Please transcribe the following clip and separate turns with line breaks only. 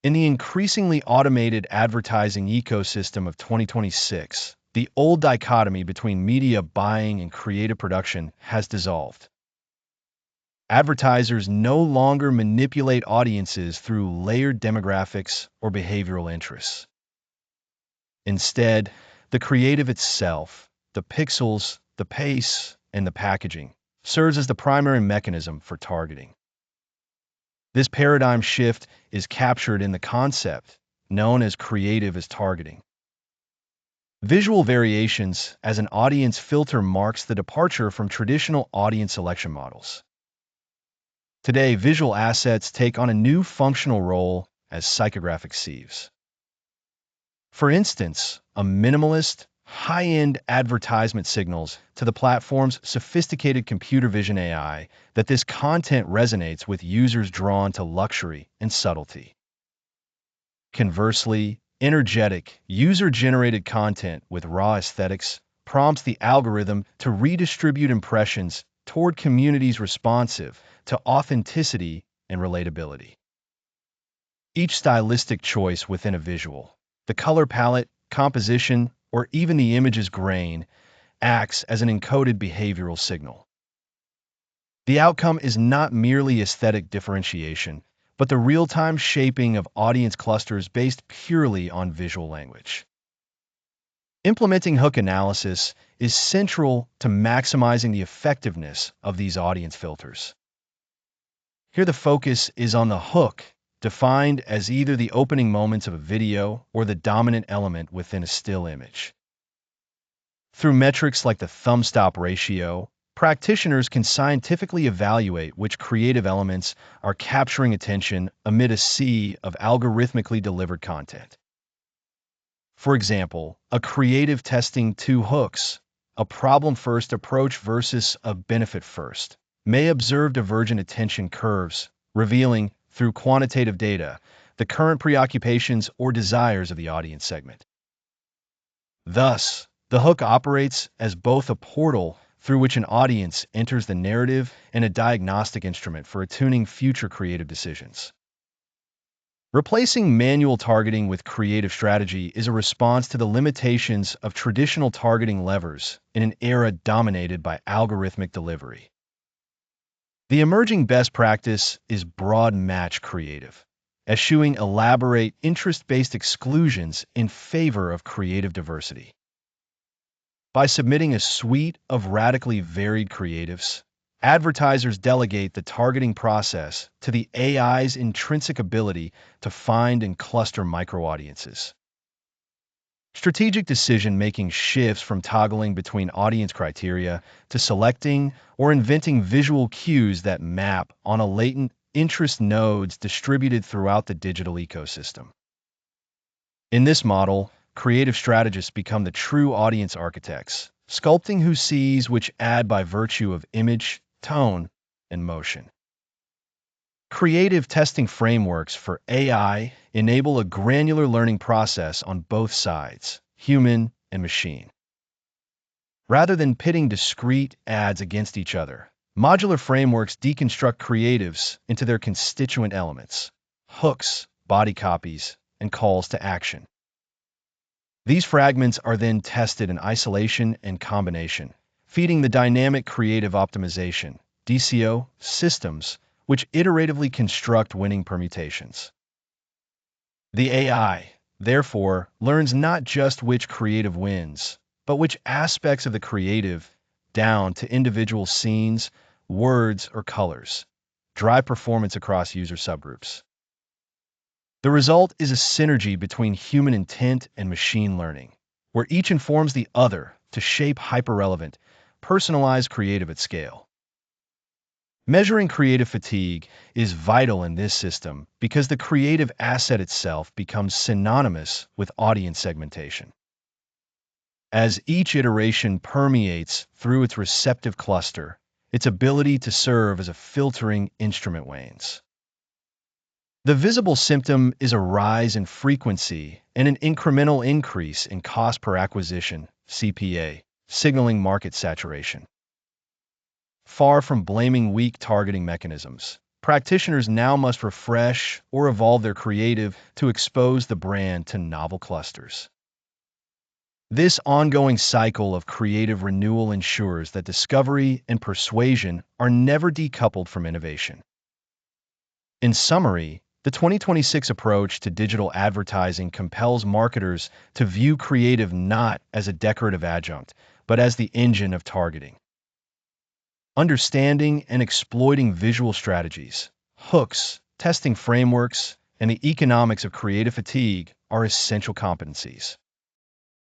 In the increasingly automated advertising ecosystem of 2026, the old dichotomy between media buying and creative production has dissolved. Advertisers no longer manipulate audiences through layered demographics or behavioral interests. Instead, the creative itself, the pixels, the pace, and the packaging, serves as the primary mechanism for targeting. This paradigm shift is captured in the concept known as creative as targeting. Visual variations as an audience filter marks the departure from traditional audience selection models. Today, visual assets take on a new functional role as psychographic sieves. For instance, a minimalist, high-end advertisement signals to the platform's sophisticated computer vision AI that this content resonates with users drawn to luxury and subtlety. Conversely, energetic, user-generated content with raw aesthetics prompts the algorithm to redistribute impressions toward communities responsive to authenticity and relatability. Each stylistic choice within a visual, the color palette, composition, or even the image's grain, acts as an encoded behavioral signal. The outcome is not merely aesthetic differentiation, but the real-time shaping of audience clusters based purely on visual language. Implementing hook analysis is central to maximizing the effectiveness of these audience filters. Here the focus is on the hook, defined as either the opening moments of a video or the dominant element within a still image. Through metrics like the thumb-stop ratio, practitioners can scientifically evaluate which creative elements are capturing attention amid a sea of algorithmically delivered content. For example, a creative testing two hooks, a problem-first approach versus a benefit-first, may observe divergent attention curves, revealing, through quantitative data, the current preoccupations or desires of the audience segment. Thus, the hook operates as both a portal through which an audience enters the narrative and a diagnostic instrument for attuning future creative decisions. Replacing manual targeting with creative strategy is a response to the limitations of traditional targeting levers in an era dominated by algorithmic delivery. The emerging best practice is broad match creative, eschewing elaborate interest-based exclusions in favor of creative diversity. By submitting a suite of radically varied creatives, advertisers delegate the targeting process to the AI's intrinsic ability to find and cluster micro-audiences. Strategic decision-making shifts from toggling between audience criteria to selecting or inventing visual cues that map on a latent interest nodes distributed throughout the digital ecosystem. In this model, creative strategists become the true audience architects, sculpting who sees which ad by virtue of image, tone, and motion. Creative testing frameworks for AI enable a granular learning process on both sides, human and machine. Rather than pitting discrete ads against each other, modular frameworks deconstruct creatives into their constituent elements, hooks, body copies, and calls to action. These fragments are then tested in isolation and combination, feeding the dynamic creative optimization, DCO, systems, which iteratively construct winning permutations. The AI, therefore, learns not just which creative wins, but which aspects of the creative, down to individual scenes, words, or colors, drive performance across user subgroups. The result is a synergy between human intent and machine learning, where each informs the other to shape hyper-relevant, personalized creative at scale. Measuring creative fatigue is vital in this system because the creative asset itself becomes synonymous with audience segmentation. As each iteration permeates through its receptive cluster, its ability to serve as a filtering instrument wanes. The visible symptom is a rise in frequency and an incremental increase in cost per acquisition, CPA, signaling market saturation. Far from blaming weak targeting mechanisms, practitioners now must refresh or evolve their creative to expose the brand to novel clusters. This ongoing cycle of creative renewal ensures that discovery and persuasion are never decoupled from innovation. In summary, the 2026 approach to digital advertising compels marketers to view creative not as a decorative adjunct, but as the engine of targeting. Understanding and exploiting visual strategies, hooks, testing frameworks, and the economics of creative fatigue are essential competencies.